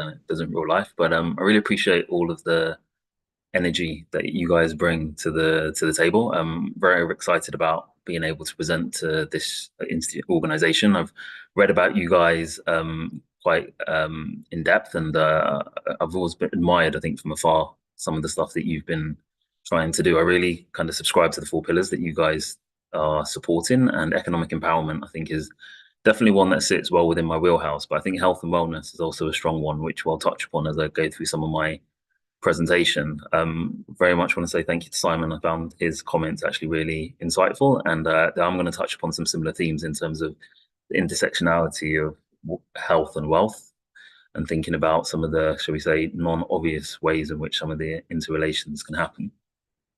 than it does in real life. But I really appreciate all of the energy that you guys bring to the table. I'm very excited about being able to present to this institute organization. I've read about you guys quite in depth, and I've always been admired, I think, from afar, some of the stuff that you've been trying to do. I really kind of subscribe to the four pillars that you guys are supporting, and economic empowerment, I think, is definitely one that sits well within my wheelhouse. But I think health and wellness is also a strong one, which we'll touch upon as I go through some of my presentation. Very much want to say thank you to Simon. I found his comments actually really insightful, and I'm going to touch upon some similar themes in terms of the intersectionality of health and wealth, and thinking about some of the, shall we say, non-obvious ways in which some of the interrelations can happen.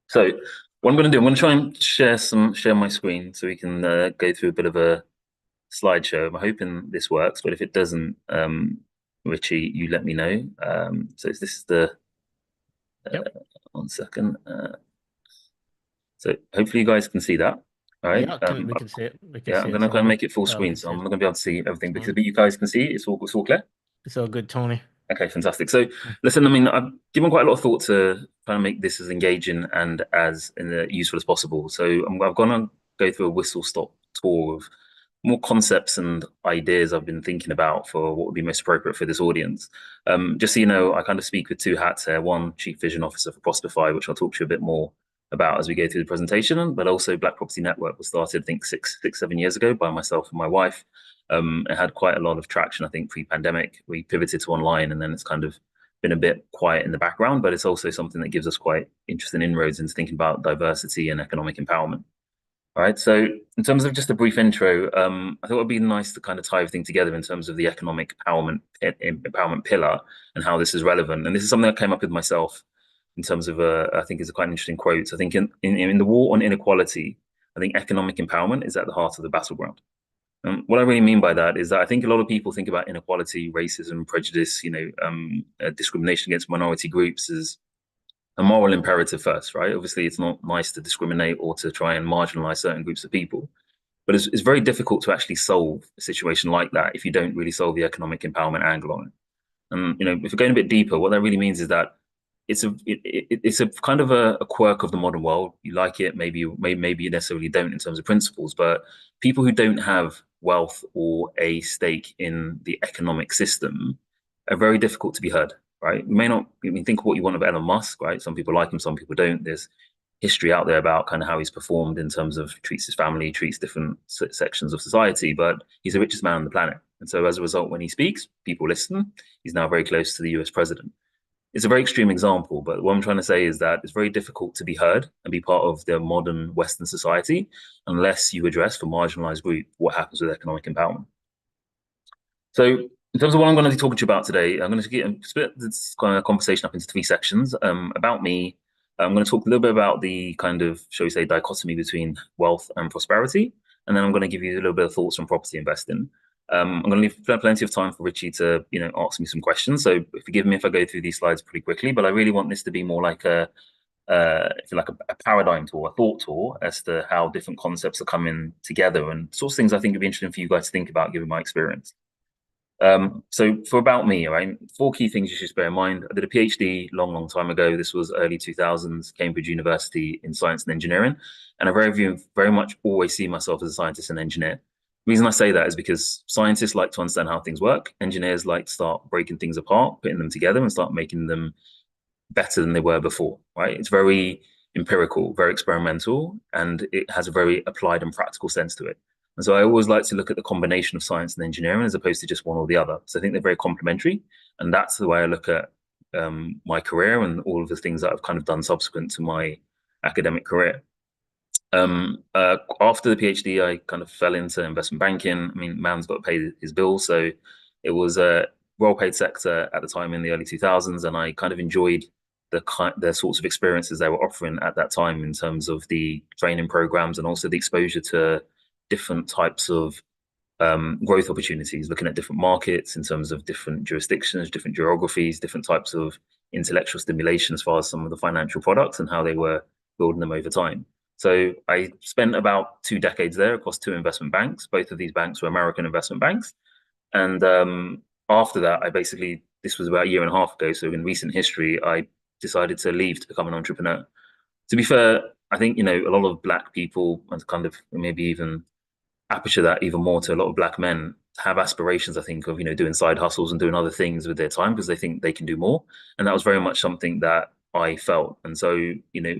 So what I'm going to do, I'm going to try and share my screen so we can go through a bit of a slideshow. I'm hoping this works, but if it doesn't, Richie, you let me know. So this is the Yep. 1 second. So hopefully you guys can see that. All right. Yeah, we can see it. We can Yeah, see I'm it, gonna go and Tony. make it full We screen, can so see I'm it. not gonna be able to see everything because Tony. but you guys can see it. It's all clear. It's all good, Tony. Okay, fantastic. So listen, I mean, I've given quite a lot of thought to trying to make this as engaging and as useful as possible. So I've gonna go through a whistle stop tour of more concepts and ideas I've been thinking about for what would be most appropriate for this audience. Just so you know, I kind of speak with two hats here. One, Chief Vision Officer for Prosperfy, which I'll talk to you a bit more about as we go through the presentation, but also Black Property Network was started, I think, 7 years ago by myself and my wife. It had quite a lot of traction, I think, pre-pandemic. We pivoted to online, and then it's kind of been a bit quiet in the background, but it's also something that gives us quite interesting inroads into thinking about diversity and economic empowerment. All right. So, in terms of just a brief intro, I thought it would be nice to kind of tie everything together in terms of the economic empowerment pillar and how this is relevant. And this is something I came up with myself in terms of, I think, is a quite interesting quote. I think in the war on inequality, I think economic empowerment is at the heart of the battleground. What I really mean by that is that I think a lot of people think about inequality, racism, prejudice, discrimination against minority groups as a moral imperative first, right? Obviously, it's not nice to discriminate or to try and marginalize certain groups of people, but it's very difficult to actually solve a situation like that if you don't really solve the economic empowerment angle on it. And if we're going a bit deeper, what that really means is that it's a kind of a quirk of the modern world. You like it, maybe you necessarily don't in terms of principles, but people who don't have wealth or a stake in the economic system are very difficult to be heard, right? You may not, I mean, think of what you want of Elon Musk, right? Some people like him, some people don't. There's history out there about kind of how he's performed in terms of treats his family, treats different sections of society, but he's the richest man on the planet. And so as a result, when he speaks, people listen. He's now very close to the US president. It's a very extreme example, but what I'm trying to say is that it's very difficult to be heard and be part of the modern Western society unless you address for marginalized group what happens with economic empowerment. So in terms of what I'm going to be talking to you about today, I'm going to split this kind of conversation up into three sections. About me, I'm going to talk a little bit about the kind of, shall we say, dichotomy between wealth and prosperity. And then I'm going to give you a little bit of thoughts on property investing. I'm going to leave plenty of time for Richie to, ask me some questions. So forgive me if I go through these slides pretty quickly, but I really want this to be more like if you like, a paradigm tour, a thought tour as to how different concepts are coming together and sorts of things I think would be interesting for you guys to think about, given my experience. So for about me, right, four key things you should bear in mind. I did a PhD long time ago. This was early 2000s, Cambridge University in science and engineering. And I very much always see myself as a scientist and engineer. The reason I say that is because scientists like to understand how things work. Engineers like to start breaking things apart, putting them together and start making them better than they were before, right? It's very empirical, very experimental, and it has a very applied and practical sense to it. And so I always like to look at the combination of science and engineering as opposed to just one or the other. So I think they're very complementary. And that's the way I look at my career and all of the things that I've kind of done subsequent to my academic career. After the PhD, I kind of fell into investment banking. I mean, man's got to pay his bills. So it was a well-paid sector at the time in the early 2000s. And I kind of enjoyed the sorts of experiences they were offering at that time in terms of the training programs and also the exposure to different types of growth opportunities, looking at different markets in terms of different jurisdictions, different geographies, different types of intellectual stimulation as far as some of the financial products and how they were building them over time. So I spent about 2 decades there across two investment banks. Both of these banks were American investment banks. And after that, I basically this was about a year and a half ago. So in recent history, I decided to leave to become an entrepreneur. To be fair, I think, a lot of black people, and kind of maybe even aperture that even more to a lot of black men, have aspirations, I think, of, doing side hustles and doing other things with their time because they think they can do more. And that was very much something that I felt. And so,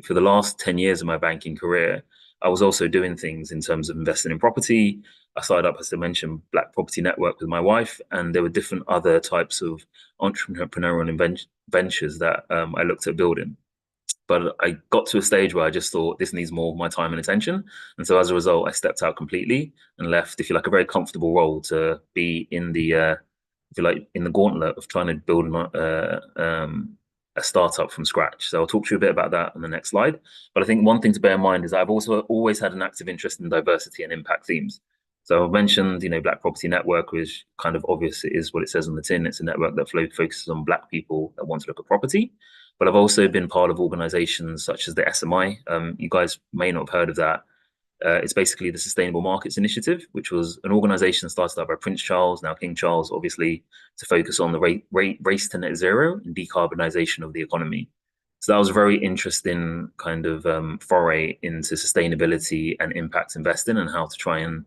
for the last 10 years of my banking career, I was also doing things in terms of investing in property. I started up, as I mentioned, Black Property Network with my wife, and there were different other types of entrepreneurial ventures that I looked at building. But I got to a stage where I just thought this needs more of my time and attention. And so as a result, I stepped out completely and left, if you like, a very comfortable role to be in the, if you like, in the gauntlet of trying to build a startup from scratch. So I'll talk to you a bit about that on the next slide. But I think one thing to bear in mind is I've also always had an active interest in diversity and impact themes. So I've mentioned, Black Property Network, which kind of obvious, it is what it says on the tin. It's a network that focuses on Black people that want to look at property. But I've also been part of organizations such as the SMI. You guys may not have heard of that. It's basically the Sustainable Markets Initiative, which was an organization started up by Prince Charles, now King Charles, obviously, to focus on the race to net zero and decarbonization of the economy. So that was a very interesting kind of foray into sustainability and impact investing and how to try and,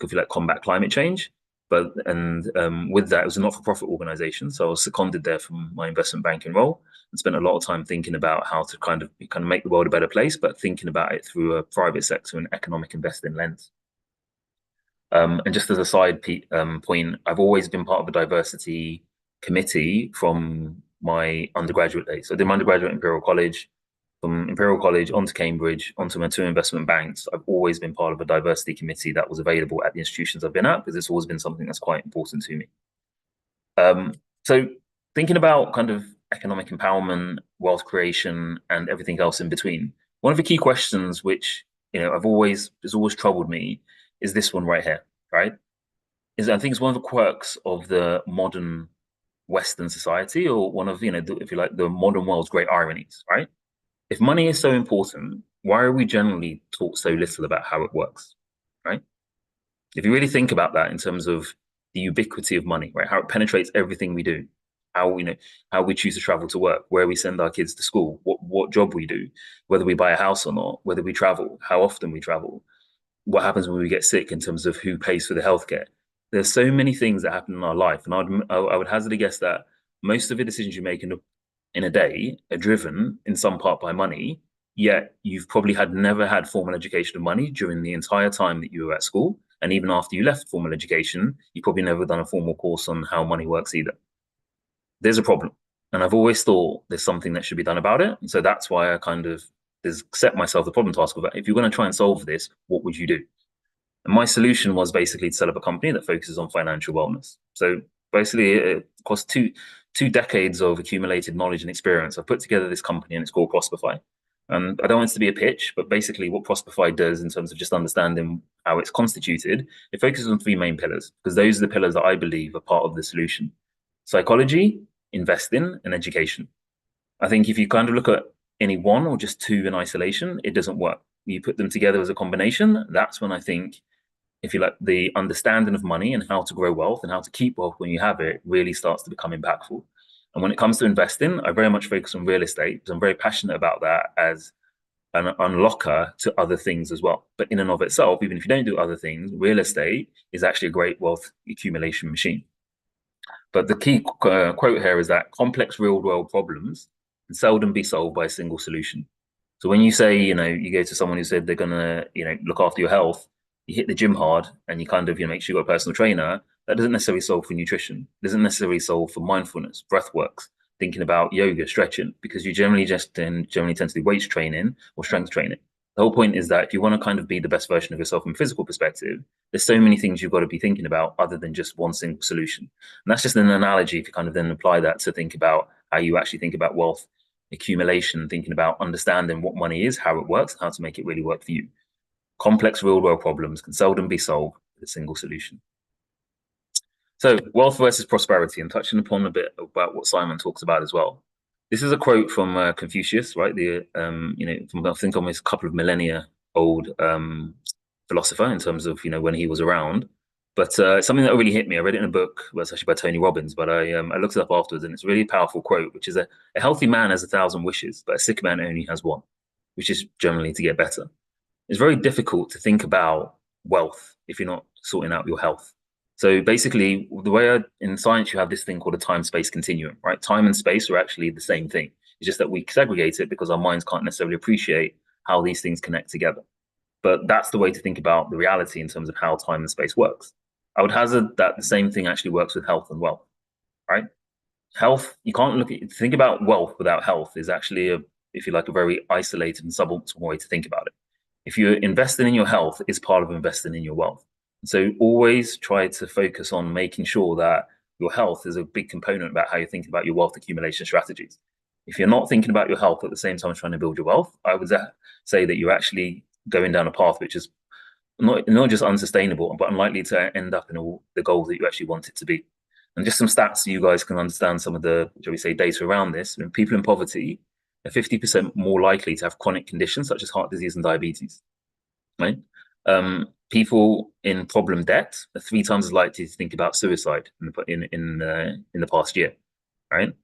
if you like, combat climate change. With that, it was a not-for-profit organization, so I was seconded there from my investment banking role and spent a lot of time thinking about how to kind of make the world a better place, but thinking about it through a private sector and economic investing lens. And just as a side point, I've always been part of a diversity committee from my undergraduate days. So I did my undergraduate at Imperial College. From Imperial College onto Cambridge, onto my two investment banks, I've always been part of a diversity committee that was available at the institutions I've been at, because it's always been something that's quite important to me. So thinking about kind of economic empowerment, wealth creation, and everything else in between, one of the key questions which has always troubled me is this one right here, right? I think it's one of the quirks of the modern Western society, or one of, if you like, the modern world's great ironies, right? If money is so important, why are we generally taught so little about how it works, right? If you really think about that in terms of the ubiquity of money, right, how it penetrates everything we do, how we choose to travel to work, where we send our kids to school, what job we do, whether we buy a house or not, whether we travel, how often we travel, what happens when we get sick in terms of who pays for the healthcare. There's so many things that happen in our life, and I would hazard a guess that most of the decisions you make in a day are driven in some part by money, yet you've probably never had formal education of money during the entire time that you were at school. And even after you left formal education, you've probably never done a formal course on how money works either. There's a problem. And I've always thought there's something that should be done about it. And so that's why I kind of set myself the problem task of, if you're going to try and solve this, what would you do? And my solution was basically to set up a company that focuses on financial wellness. So basically, it cost two decades of accumulated knowledge and experience. I've put together this company, and it's called Prosperfy. And I don't want it to be a pitch, but basically what Prosperfy does in terms of just understanding how it's constituted, it focuses on three main pillars, because those are the pillars that I believe are part of the solution: psychology, investing, and education. I think if you kind of look at any one or just two in isolation, it doesn't work. You put them together as a combination, that's when I think, if you like, the understanding of money and how to grow wealth and how to keep wealth when you have it really starts to become impactful. And when it comes to investing, I very much focus on real estate because I'm very passionate about that as an unlocker to other things as well. But in and of itself, even if you don't do other things, real estate is actually a great wealth accumulation machine. But the key quote here is that complex real world problems can seldom be solved by a single solution. So when you say, you go to someone who said they're going to, look after your health, you hit the gym hard and you kind of, make sure you've got a personal trainer, that doesn't necessarily solve for nutrition. It doesn't necessarily solve for mindfulness, breath works, thinking about yoga, stretching, because you generally tend to do weight training or strength training. The whole point is that if you want to kind of be the best version of yourself from a physical perspective, there's so many things you've got to be thinking about other than just one single solution. And that's just an analogy if you kind of then apply that to think about how you actually think about wealth accumulation, thinking about understanding what money is, how it works, and how to make it really work for you. Complex real-world problems can seldom be solved with a single solution. So wealth versus prosperity, and touching upon a bit about what Simon talks about as well. This is a quote from Confucius, right? From, I think, almost a couple of millennia old philosopher in terms of, when he was around. But something that really hit me, I read it in a book, well, it's actually by Tony Robbins, but I looked it up afterwards, and it's a really powerful quote, which is a healthy man has 1,000 wishes, but a sick man only has one, which is generally to get better. It's very difficult to think about wealth if you're not sorting out your health. So basically, the way in science, you have this thing called a time-space continuum, right? Time and space are actually the same thing. It's just that we segregate it because our minds can't necessarily appreciate how these things connect together. But that's the way to think about the reality in terms of how time and space works. I would hazard that the same thing actually works with health and wealth, right? Health, you can't think about wealth without health is actually if you like, a very isolated and suboptimal way to think about it. If you're investing in your health, it's part of investing in your wealth. So always try to focus on making sure that your health is a big component about how you're thinking about your wealth accumulation strategies. If you're not thinking about your health at the same time trying to build your wealth, I would say that you're actually going down a path which is not just unsustainable, but unlikely to end up in all the goals that you actually want it to be. And just some stats so you guys can understand some of the, shall we say, data around this. When people in poverty are 50% more likely to have chronic conditions such as heart disease and diabetes, right? People in problem debt are 3 times as likely to think about suicide in the past year, right?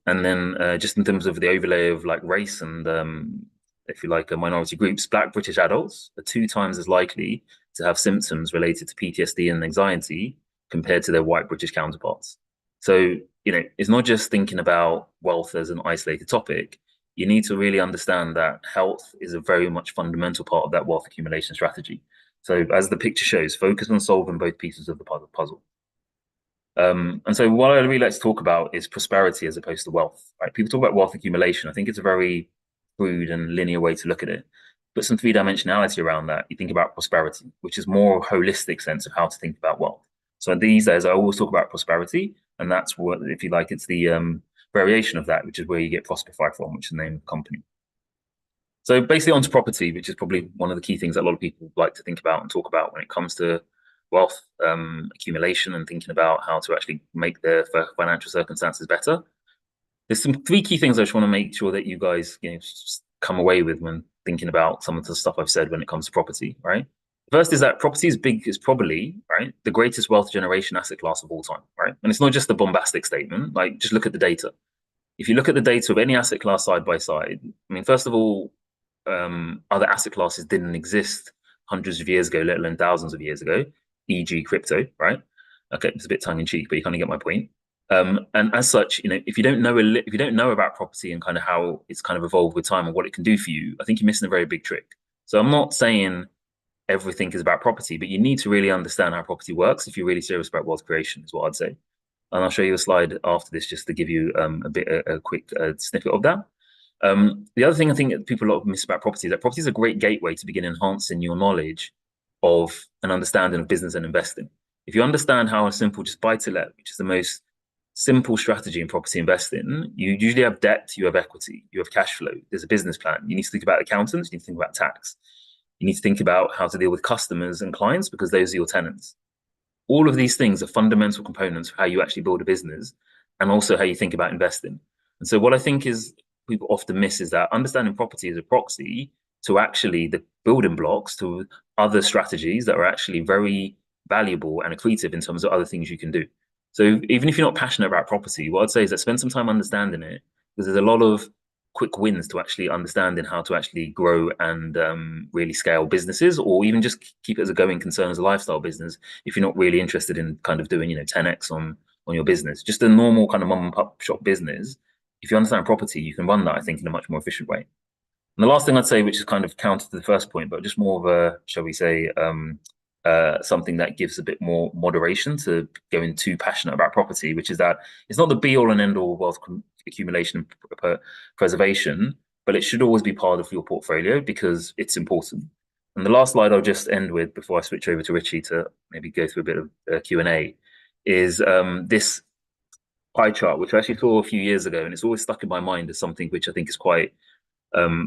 And then just in terms of the overlay of like race and if you like, minority groups, Black British adults are 2 times as likely to have symptoms related to PTSD and anxiety compared to their white British counterparts. So, it's not just thinking about wealth as an isolated topic. You need to really understand that health is a very much fundamental part of that wealth accumulation strategy. So as the picture shows, focus on solving both pieces of the puzzle. And so what I really like to talk about is prosperity as opposed to wealth, right? People talk about wealth accumulation. I think it's a very crude and linear way to look at it. But some 3-dimensionality around that. You think about prosperity, which is more holistic sense of how to think about wealth. So these days, I always talk about prosperity, and that's what, if you like, it's the variation of that, which is where you get Prosperify from, which is the name of the company. So basically onto property, which is probably one of the key things that a lot of people like to think about and talk about when it comes to wealth accumulation and thinking about how to actually make their financial circumstances better. There's some 3 key things I just want to make sure that you guys come away with when thinking about some of the stuff I've said when it comes to property, right? First is that property is probably, right, the greatest wealth generation asset class of all time, right? And it's not just a bombastic statement, like just look at the data. If you look at the data of any asset class side by side, I mean, first of all, other asset classes didn't exist hundreds of years ago, let alone thousands of years ago, e.g. crypto, right? Okay, it's a bit tongue in cheek, but you kind of get my point. And as such, if you don't know about property and kind of how it's kind of evolved with time and what it can do for you, I think you're missing a very big trick. So I'm not saying everything is about property, but you need to really understand how property works if you're really serious about wealth creation, is what I'd say. And I'll show you a slide after this just to give you a quick snippet of that. The other thing I think that people a lot miss about property is that property is a great gateway to begin enhancing your knowledge of an understanding of business and investing. If you understand how a simple just buy to let, which is the most simple strategy in property investing, you usually have debt, you have equity, you have cash flow, there's a business plan. You need to think about accountants, you need to think about tax. You need to think about how to deal with customers and clients because those are your tenants. All of these things are fundamental components for how you actually build a business and also how you think about investing. And so what I think is people often miss is that understanding property is a proxy to actually the building blocks to other strategies that are actually very valuable and accretive in terms of other things you can do. So even if you're not passionate about property, what I'd say is that spend some time understanding it, because there's a lot of quick wins to actually understanding how to actually grow and really scale businesses, or even just keep it as a going concern as a lifestyle business if you're not really interested in kind of doing 10x on your business. Just a normal kind of mom and pop shop business, if you understand property, you can run that, I think, in a much more efficient way. And the last thing I'd say, which is kind of counter to the first point, but just more of a, shall we say, something that gives a bit more moderation to going too passionate about property, which is that it's not the be all and end all wealth accumulation and preservation, but it should always be part of your portfolio because it's important. And the last slide I'll just end with before I switch over to Richie to maybe go through a bit of Q&A is this pie chart, which I actually saw a few years ago, and it's always stuck in my mind as something which I think is quite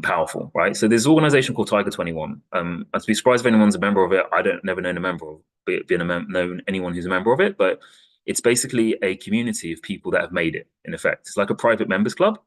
powerful, right? So there's an organization called Tiger 21. I'd be surprised if anyone's a member of it. I don't never known a member of it, known anyone who's a member of it, but it's basically a community of people that have made it, in effect. It's like a private members club.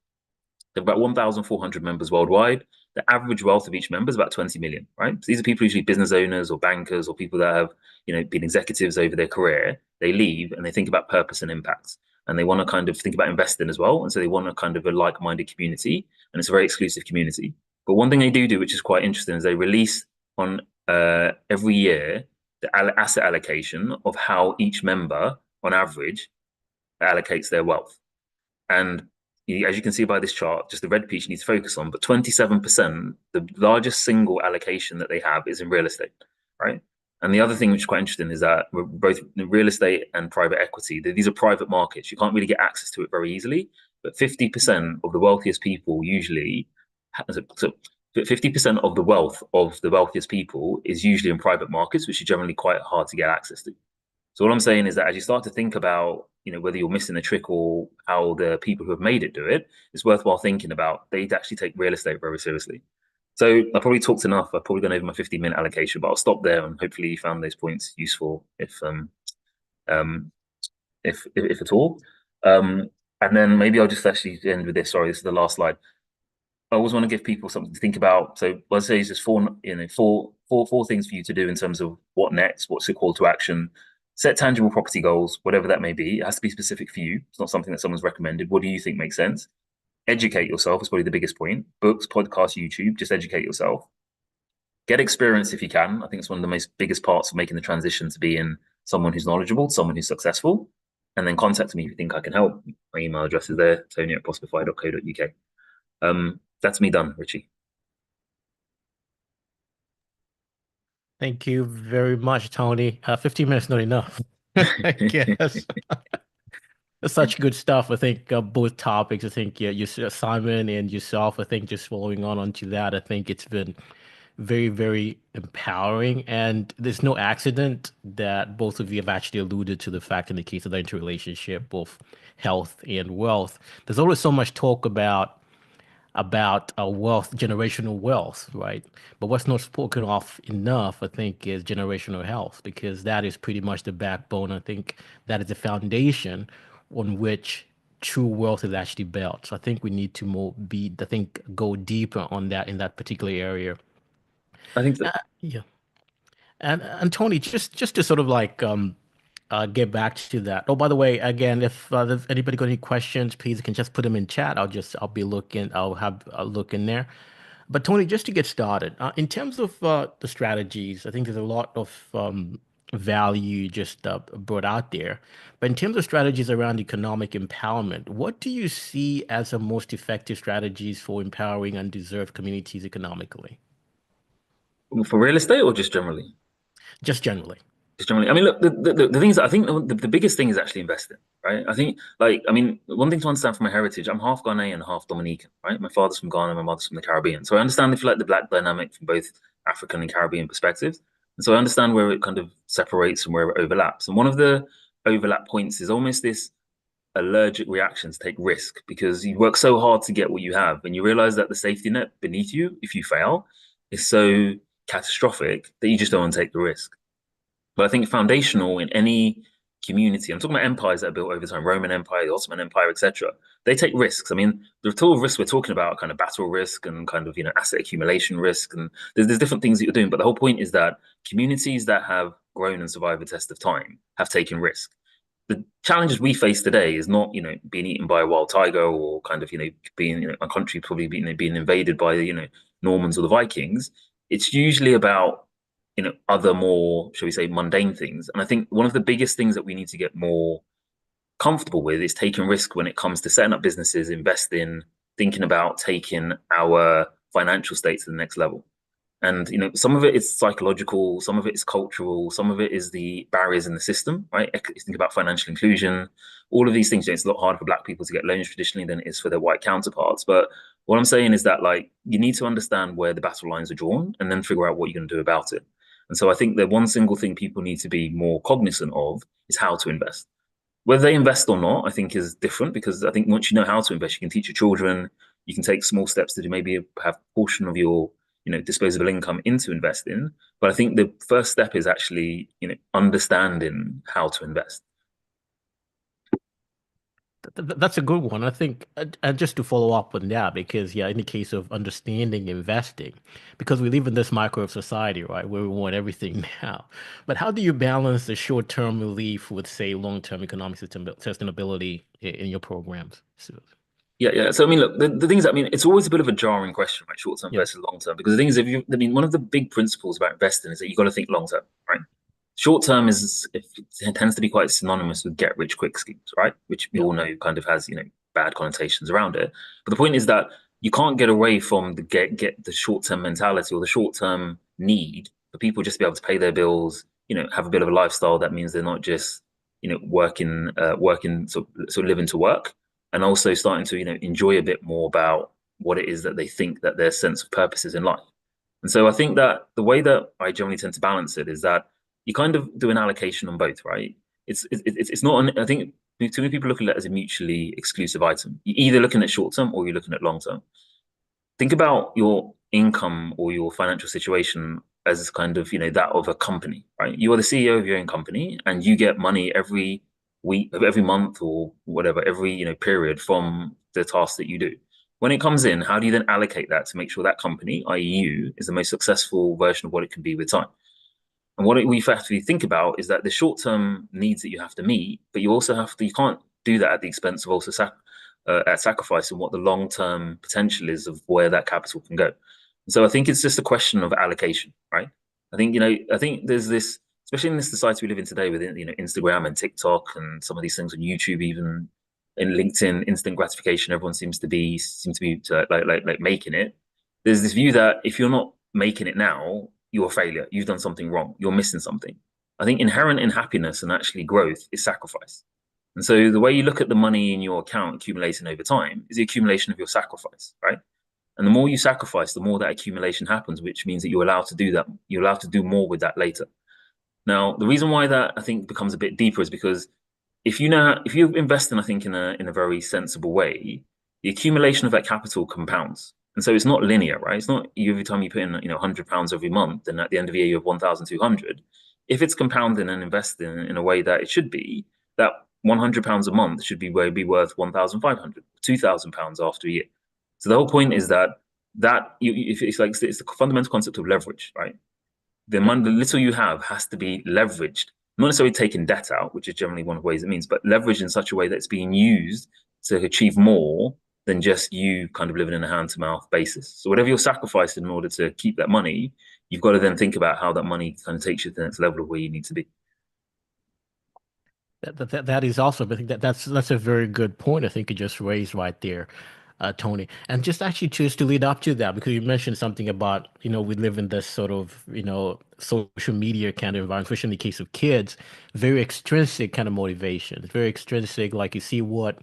They have about 1,400 members worldwide. The average wealth of each member is about 20 million, right? So these are people usually business owners or bankers or people that have, been executives over their career. They leave and they think about purpose and impact. And they want to kind of think about investing as well. And so they want a kind of a like-minded community. And it's a very exclusive community. But one thing they do, which is quite interesting, is they release on every year the asset allocation of how each member, on average, allocates their wealth. And as you can see by this chart, just the red piece you need to focus on, but 27%, the largest single allocation that they have is in real estate, right? And the other thing which is quite interesting is that both real estate and private equity, these are private markets. You can't really get access to it very easily, but 50% of the wealthiest people usually, so 50% of the wealth of the wealthiest people is usually in private markets, which is generally quite hard to get access to. So what I'm saying is that as you start to think about, whether you're missing a trick or how the people who have made it do it, it's worthwhile thinking about they actually take real estate very seriously. So I probably talked enough. I've probably gone over my 15-minute allocation, but I'll stop there and hopefully you found those points useful if at all. And then maybe I'll just actually end with this. Sorry, this is the last slide. I always want to give people something to think about. So let's say there's four things for you to do in terms of what next, what's your call to action. Set tangible property goals, whatever that may be. It has to be specific for you. It's not something that someone's recommended. What do you think makes sense? Educate yourself is probably the biggest point. Books, podcasts, YouTube, just educate yourself. Get experience if you can. I think it's one of the most biggest parts of making the transition to being someone who's knowledgeable, someone who's successful. And then contact me if you think I can help. My email address is there, tony@prosperfy.co.uk. That's me done, Richie. Thank you very much, Tony. 15 minutes not enough, I guess. Such good stuff. I think both topics. I think you, Simon and yourself. I think just following on onto that. I think it's been very, very empowering, and there's no accident that both of you have actually alluded to the fact in the case of the interrelationship of health and wealth. There's always so much talk about wealth, generational wealth, right? But what's not spoken of enough, I think, is generational health, because that is pretty much the backbone. I think that is the foundation on which true wealth is actually built. So I think we need to go deeper on that in that particular area. I think so. Yeah. And Tony, just to sort of like get back to that. Oh, by the way, again, if anybody got any questions, please you can just put them in chat. I'll have a look in there. But Tony, just to get started, in terms of the strategies, I think there's a lot of value just brought out there. But in terms of strategies around economic empowerment, what do you see as the most effective strategies for empowering undeserved communities economically? For real estate or just generally? Just generally. Just generally. I mean, look, the things that I think the biggest thing is actually investing, right? I think, one thing to understand from my heritage, I'm half Ghanaian and half Dominican, right? My father's from Ghana, my mother's from the Caribbean. So I understand, if you like, the black dynamic from both African and Caribbean perspectives. And so I understand where it kind of separates and where it overlaps. And one of the overlap points is almost this allergic reaction to take risk, because you work so hard to get what you have and you realize that the safety net beneath you, if you fail, is so catastrophic that you just don't want to take the risk. But I think foundational in any community, I'm talking about empires that are built over time, Roman Empire, the Ottoman Empire, etc. They take risks. I mean, the total risks we're talking about, kind of battle risk and kind of asset accumulation risk, and there's different things that you're doing. But the whole point is that communities that have grown and survived the test of time have taken risk. The challenges we face today is not, being eaten by a wild tiger, or kind of, being, a country probably being invaded by the, Normans or the Vikings. It's usually about, other more, shall we say, mundane things. And I think one of the biggest things that we need to get more comfortable with is taking risk when it comes to setting up businesses, investing, thinking about taking our financial state to the next level. And some of it is psychological, some of it is cultural, some of it is the barriers in the system, right? You think about financial inclusion, all of these things. It's a lot harder for Black people to get loans traditionally than it is for their white counterparts. But what I'm saying is that, you need to understand where the battle lines are drawn and then figure out what you're going to do about it. And so I think the one single thing people need to be more cognizant of is how to invest. Whether they invest or not, I think, is different, because I think once you know how to invest, you can teach your children, you can take small steps to maybe have a portion of your disposable income into investing. But I think the first step is actually, understanding how to invest. That's a good one. I think, and just to follow up on that, because yeah, in the case of understanding investing, because we live in this microwave society, right, where we want everything now. But how do you balance the short-term relief with, say, long-term economic sustainability in your programs? So, Yeah. So I mean, look, the thing is, I mean, it's always a bit of a jarring question, right? Short term yeah, versus long term. Because the thing is, if you, I mean, one of the big principles about investing is that you got to think long term, right? Short term is it tends to be quite synonymous with get rich quick schemes, right? Which we yeah, all know kind of has bad connotations around it. But the point is that you can't get away from the get the short term mentality or the short term need for people just to be able to pay their bills, have a bit of a lifestyle that means they're not just working so living to work, and also starting to enjoy a bit more about what it is that they think that their sense of purpose is in life. And so I think that the way that I generally tend to balance it is that you kind of do an allocation on both, right? It's not an, I think too many people look at it as a mutually exclusive item. You're either looking at short term or you're looking at long term. Think about your income or your financial situation as kind of that of a company, right? You are the CEO of your own company, and you get money every week, every month, or whatever, every period from the tasks that you do. When it comes in, how do you then allocate that to make sure that company, i.e., you, is the most successful version of what it can be with time? And what we have to think about is that the short-term needs that you have to meet, but you also have to, you can't do that at the expense of also at sacrificing what the long-term potential is of where that capital can go. So I think it's just a question of allocation, right? I think there's this, especially in this society we live in today with Instagram and TikTok and some of these things on YouTube, even in LinkedIn, instant gratification. Everyone seems to be like making it. There's this view that if you're not making it now, you're a failure. You've done something wrong. You're missing something. I think inherent in happiness and actually growth is sacrifice. And so the way you look at the money in your account accumulating over time is the accumulation of your sacrifice, right? And the more you sacrifice, the more that accumulation happens, which means that you're allowed to do that. You're allowed to do more with that later. Now, the reason why that I think becomes a bit deeper is because if you invest in, I think, in a very sensible way, the accumulation of that capital compounds. And so it's not linear, right? It's not every time you put in, £100 every month, and at the end of the year you have 1,200. If it's compounding and investing in a way that it should be, that £100 a month should be worth 1,500, £2,000 after a year. So the whole point is that it's the fundamental concept of leverage, right? The money, the little you have has to be leveraged, not necessarily taking debt out, which is generally one of the ways it means, but leveraged in such a way that it's being used to achieve more than just you kind of living in a hand to mouth basis. So whatever you're sacrificing in order to keep that money, you've got to then think about how that money kind of takes you to the next level of where you need to be. that is also, I think that's a very good point. I think you just raised right there, Tony. And just actually choose to lead up to that, because you mentioned something about, we live in this sort of, social media kind of environment, especially in the case of kids, very extrinsic kind of motivation. It's very extrinsic, like you see what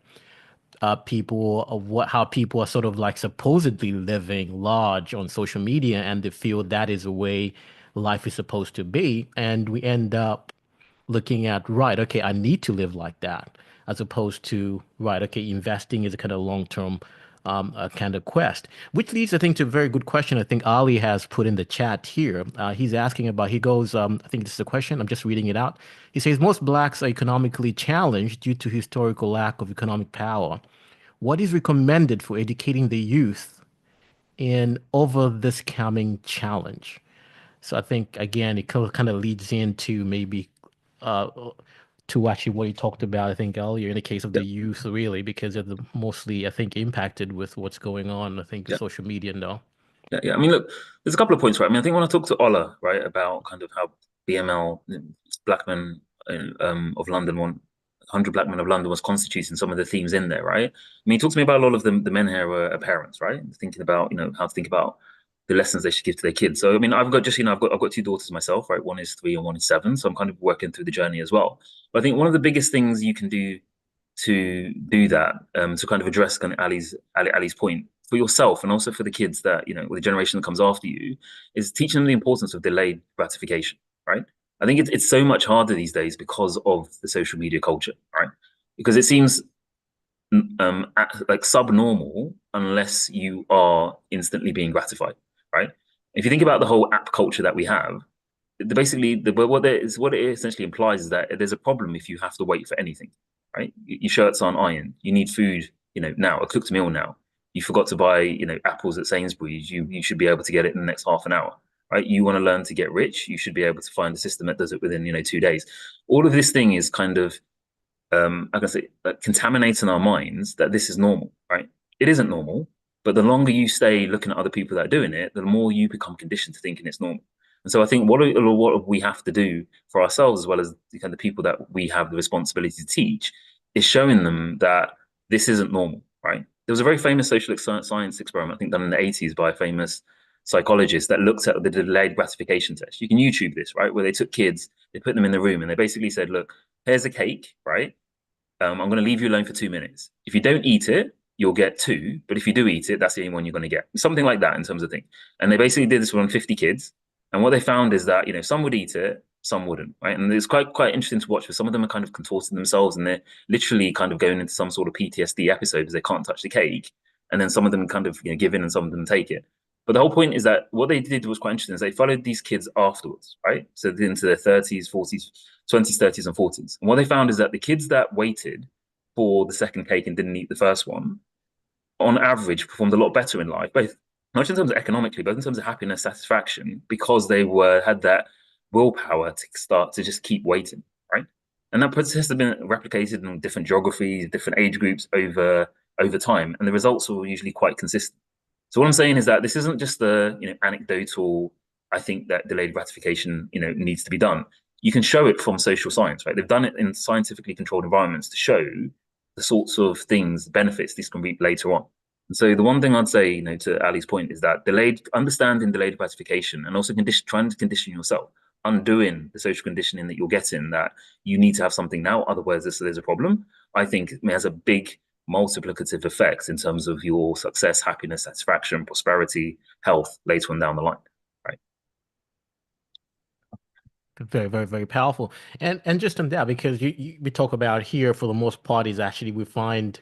how people are sort of like supposedly living large on social media, and they feel that is the way life is supposed to be. And we end up looking at, right, okay, I need to live like that, as opposed to, right, okay, investing is a kind of long-term kind of quest. Which leads, I think, to a very good question I think Ali has put in the chat here. He's asking about, he goes, I think this is a question, I'm just reading it out. He says, most blacks are economically challenged due to historical lack of economic power. What is recommended for educating the youth in over this coming challenge? So I think again, it kind of leads into maybe uh, to actually what you talked about, I think earlier in the case of Yeah, the youth, really, because they're mostly, I think, impacted with what's going on. I think yeah, social media now. yeah. I mean, look, there's a couple of points, right? I mean, I think when I talked to Ola, right, about kind of how BML, Black Men of London, 100 Black Men of London was constituting some of the themes in there, right? I mean, he talks to me about a lot of the men here are parents, right? Thinking about, how to think about the lessons they should give to their kids. So, I mean, I've got two daughters myself, right? One is 3 and one is 7. So I'm kind of working through the journey as well. But I think one of the biggest things you can do to do that, to kind of address kind of Ali's point for yourself and also for the kids that, or the generation that comes after you, is teaching them the importance of delayed gratification, right? I think it's so much harder these days because of the social media culture, right? Because it seems like subnormal unless you are instantly being gratified, right? If you think about the whole app culture that we have, basically what it essentially implies is that there's a problem if you have to wait for anything. right? Your shirts aren't ironed. You need food, now, a cooked meal now. You forgot to buy, apples at Sainsbury's. You should be able to get it in the next half an hour, right? You want to learn to get rich. You should be able to find a system that does it within, 2 days. All of this thing is kind of, I can say, contaminating our minds that this is normal, right? It isn't normal, but the longer you stay looking at other people that are doing it, the more you become conditioned to thinking it's normal. And so I think what we have to do for ourselves, as well as the kind of people that we have the responsibility to teach, is showing them that this isn't normal, right? There was a very famous social science experiment, I think, done in the 80s by a famous psychologist that looked at the delayed gratification test. You can YouTube this, right? Where they took kids, they put them in the room, and they basically said, look, here's a cake, right? I'm going to leave you alone for 2 minutes. If you don't eat it, you'll get two. But if you do eat it, that's the only one you're going to get. Something like that in terms of thing. And they basically did this on 50 kids. And what they found is that, some would eat it, some wouldn't, right? And it's quite interesting to watch, because some of them are kind of contorting themselves, and they're literally kind of going into some sort of PTSD episode because they can't touch the cake. And then some of them kind of give in, and some of them take it. But the whole point is that what they did was quite interesting. Is they followed these kids afterwards, right? So into their 30s, 40s, 20s, 30s, and 40s. And what they found is that the kids that waited for the second cake and didn't eat the first one, on average, performed a lot better in life, both not just in terms of economically, but in terms of happiness, satisfaction, because they had that willpower to start to just keep waiting, right? And that process has been replicated in different geographies, different age groups over time, and the results are usually quite consistent. So what I'm saying is that this isn't just the anecdotal. I think that delayed gratification needs to be done. You can show it from social science, right? They've done it in scientifically controlled environments to show the sorts of things, benefits this can reap later on. And so the one thing I'd say, to Ali's point, is that understanding delayed gratification, and also trying to condition yourself, undoing the social conditioning that you're getting, that you need to have something now, otherwise there's a problem. I think it has a big multiplicative effect in terms of your success, happiness, satisfaction, prosperity, health later on down the line. Right. Very, very, very powerful. And just on that, because we talk about here, for the most part, is actually we find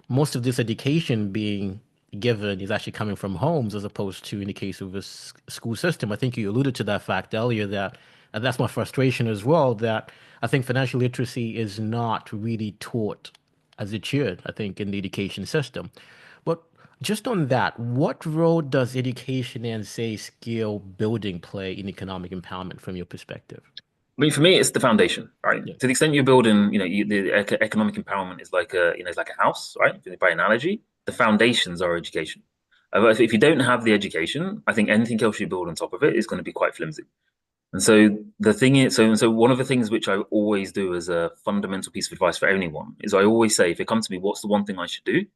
most of this education being given is actually coming from homes, as opposed to in the case of a school system. I think you alluded to that fact earlier, that and that's my frustration as well, that I think financial literacy is not really taught as it should, I think, in the education system. But just on that, what role does education and, say, skill building play in economic empowerment from your perspective? I mean, for me, it's the foundation, right? Yeah. To the extent you're building, the economic empowerment is like it's like a house, right? By analogy, the foundations are education. If you don't have the education, I think anything else you build on top of it is going to be quite flimsy. And so the thing is, so one of the things which I always do as a fundamental piece of advice for anyone is, I always say, if it comes to me, what's the one thing I should do?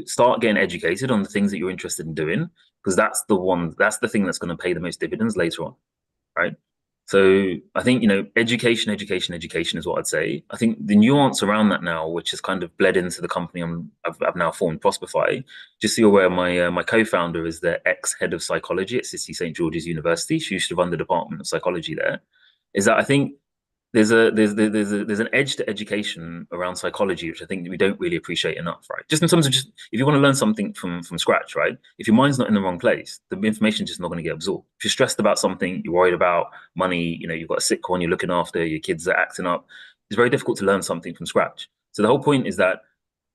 Start getting educated on the things that you're interested in doing, because that's the thing that's going to pay the most dividends later on, right? So I think, education is what I'd say. I think the nuance around that now, which has kind of bled into the company I've now formed, Prosperfy. Just so you're aware, my co-founder is the ex-head of psychology at City St. George's University. She used to run the Department of Psychology there. Is that I think there's an edge to education around psychology, which I think we don't really appreciate enough, right? Just in terms of, just if you want to learn something from scratch, right? If your mind's not in the wrong place, the information's just not going to get absorbed. If you're stressed about something, you're worried about money, you've got a sick one you're looking after, your kids are acting up, it's very difficult to learn something from scratch. So the whole point is that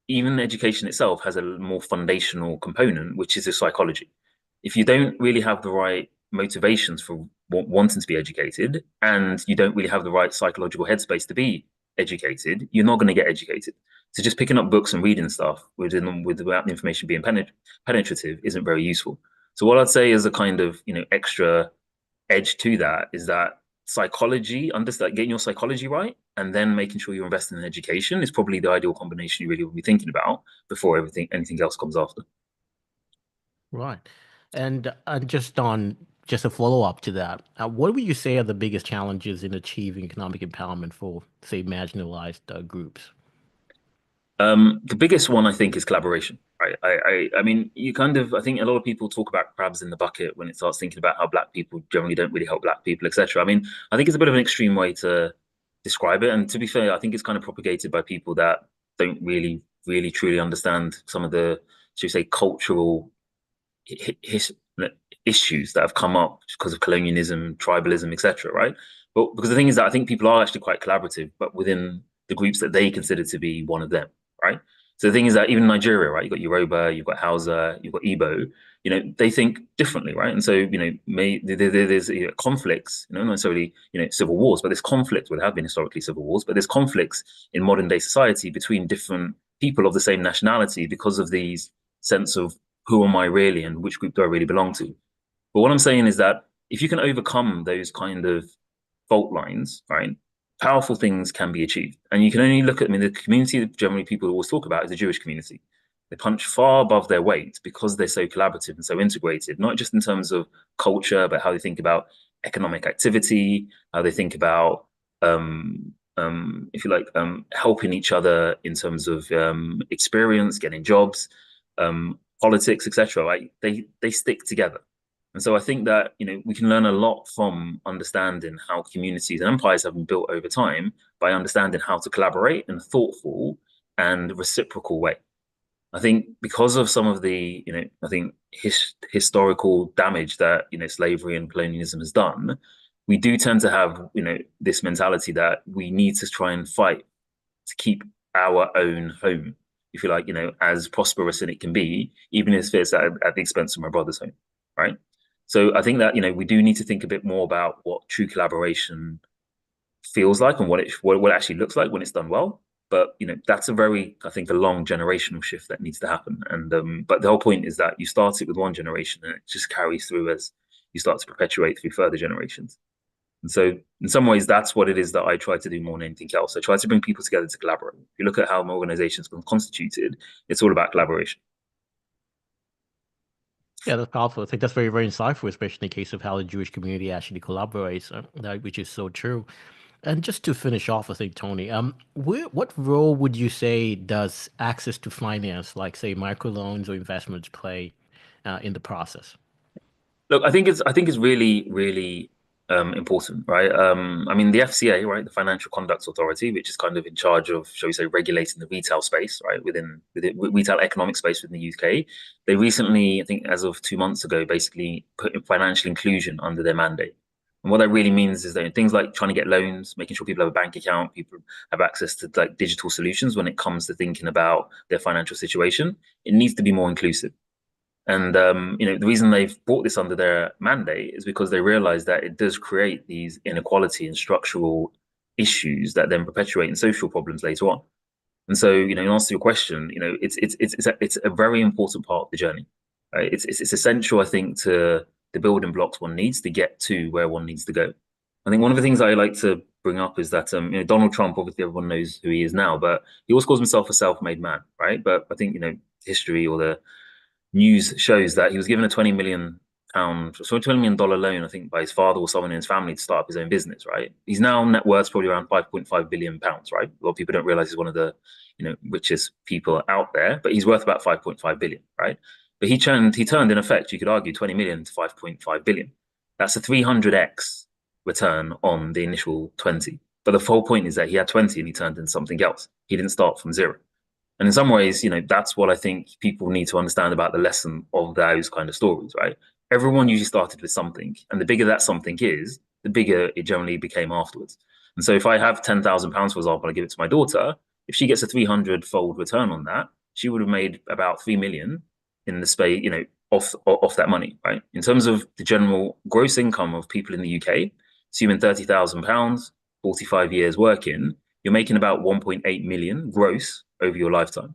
even education itself has a more foundational component, which is the psychology. If you don't really have the right motivations for wanting to be educated, and you don't really have the right psychological headspace to be educated, you're not going to get educated. So just picking up books and reading stuff without the information being penetrative isn't very useful. So what I'd say is a kind of extra edge to that is that psychology, understand, getting your psychology right, and then making sure you're investing in education is probably the ideal combination you really will be thinking about before anything else comes after. Right. And just a follow up to that, what would you say are the biggest challenges in achieving economic empowerment for, say, marginalized groups? The biggest one, I think, is collaboration. Right? I mean, I think a lot of people talk about crabs in the bucket when it starts thinking about how Black people generally don't really help Black people, etc. I mean, I think it's a bit of an extreme way to describe it. And to be fair, I think it's kind of propagated by people that don't really, really, truly understand some of the, should we say, cultural issues that have come up because of colonialism, tribalism, etc. Right? But because the thing is that I think people are actually quite collaborative, but within the groups that they consider to be one of them, right? So the thing is that even in Nigeria, right, you've got Yoruba, you've got Hausa, you've got Igbo, they think differently, right? And so, there's conflicts, not necessarily, civil wars, but there's conflict. Well, there have been historically civil wars, but there's conflicts in modern day society between different people of the same nationality because of these sense of who am I really and which group do I really belong to. But what I'm saying is that if you can overcome those kind of fault lines, right, powerful things can be achieved. And you can only look at, the community that generally people always talk about is the Jewish community. They punch far above their weight because they're so collaborative and so integrated, not just in terms of culture, but how they think about economic activity, how they think about, if you like, helping each other in terms of experience, getting jobs, politics, etc. Right? They stick together. And so I think that, we can learn a lot from understanding how communities and empires have been built over time by understanding how to collaborate in a thoughtful and reciprocal way. I think because of some of the, I think historical damage that, slavery and colonialism has done, we do tend to have, this mentality that we need to try and fight to keep our own home, if you like, as prosperous as it can be, even if it's at the expense of my brother's home, right? So I think that, we do need to think a bit more about what true collaboration feels like and what it actually looks like when it's done well. But that's a long generational shift that needs to happen. And but the whole point is that you start it with one generation and it just carries through as you start to perpetuate through further generations. And so in some ways, that's what it is that I try to do more than anything else. I try to bring people together to collaborate. If you look at how my organization's been constituted, it's all about collaboration. Yeah, that's powerful. I think that's very, very insightful, especially in the case of how the Jewish community actually collaborates, which is so true. And just to finish off, I think, Tony, what role would you say does access to finance, like say microloans or investments, play in the process? Look, I think it's really, really important, right? The FCA, right, the Financial Conduct Authority, which is kind of in charge of, shall we say, regulating the retail space, right, within retail economic space within the UK. They recently, I think, as of 2 months ago, basically put financial inclusion under their mandate. And what that really means is that things like trying to get loans, making sure people have a bank account, people have access to like digital solutions when it comes to thinking about their financial situation, it needs to be more inclusive. And the reason they've brought this under their mandate is because they realize that it does create these inequality and structural issues that then perpetuate in social problems later on. And so, in answer to your question, it's a very important part of the journey. Right? It's essential, I think, to the building blocks one needs to get to where one needs to go. I think one of the things I like to bring up is that Donald Trump, obviously everyone knows who he is now, but he always calls himself a self-made man, right? But I think history or the news shows that he was given a £20 million, so $20 million loan, I think, by his father or someone in his family to start up his own business, right? He's now net worth probably around £5.5 billion, right? A lot of people don't realize he's one of the, richest people out there, but he's worth about 5.5 billion, right? But he turned in effect, you could argue 20 million to 5.5 billion. That's a 300x return on the initial 20. But the whole point is that he had 20 and he turned into something else. He didn't start from zero. And in some ways, that's what I think people need to understand about the lesson of those kind of stories, right? Everyone usually started with something, and the bigger that something is, the bigger it generally became afterwards. And so if I have £10,000, for example, I give it to my daughter, if she gets a 300-fold return on that, she would have made about 3 million in the space, off that money, right? In terms of the general gross income of people in the UK, assuming £30,000, 45 years working, you're making about 1.8 million gross over your lifetime.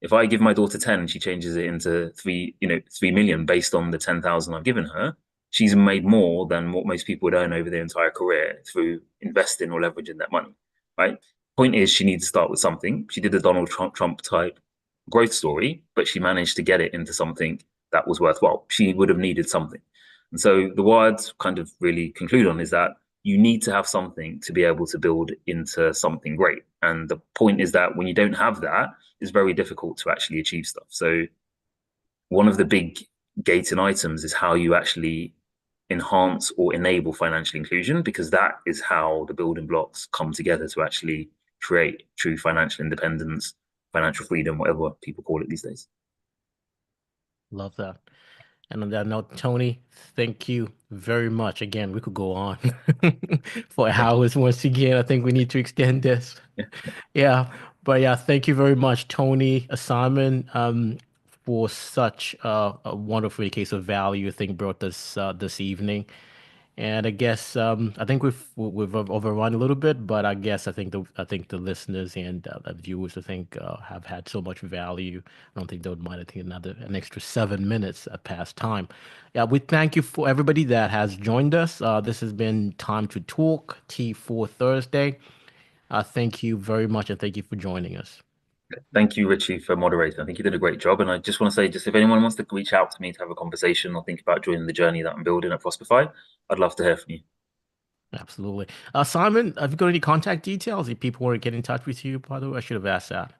If I give my daughter 10 and she changes it into 3 million based on the 10,000 I've given her, she's made more than what most people would earn over their entire career through investing or leveraging that money, right? Point is, she needs to start with something. She did the Donald Trump type growth story, but she managed to get it into something that was worthwhile. She would have needed something. And so the words kind of really conclude on is that you need to have something to be able to build into something great. And the point is that when you don't have that, it's very difficult to actually achieve stuff. So one of the big gating items is how you actually enhance or enable financial inclusion, because that is how the building blocks come together to actually create true financial independence, financial freedom, whatever people call it these days. Love that. And on that note, Tony, thank you very much. Again, we could go on for hours once again. I think we need to extend this. Yeah. Yeah, but yeah, thank you very much, Tony, Simon, for such a wonderful case of value. I think brought this evening. And I guess I think we've overrun a little bit, but I think the listeners and the viewers have had so much value. I don't think they would mind. I think an extra 7 minutes past time. Yeah, we thank you for everybody that has joined us. This has been Time to Talk T4 Thursday. Thank you very much, and thank you for joining us. Thank you, Richie, for moderating. I think you did a great job. And I just want to say, just if anyone wants to reach out to me to have a conversation or think about joining the journey that I'm building at Prosperify, I'd love to hear from you. Absolutely. Simon, have you got any contact details if people want to get in touch with you? By the way, I should have asked that.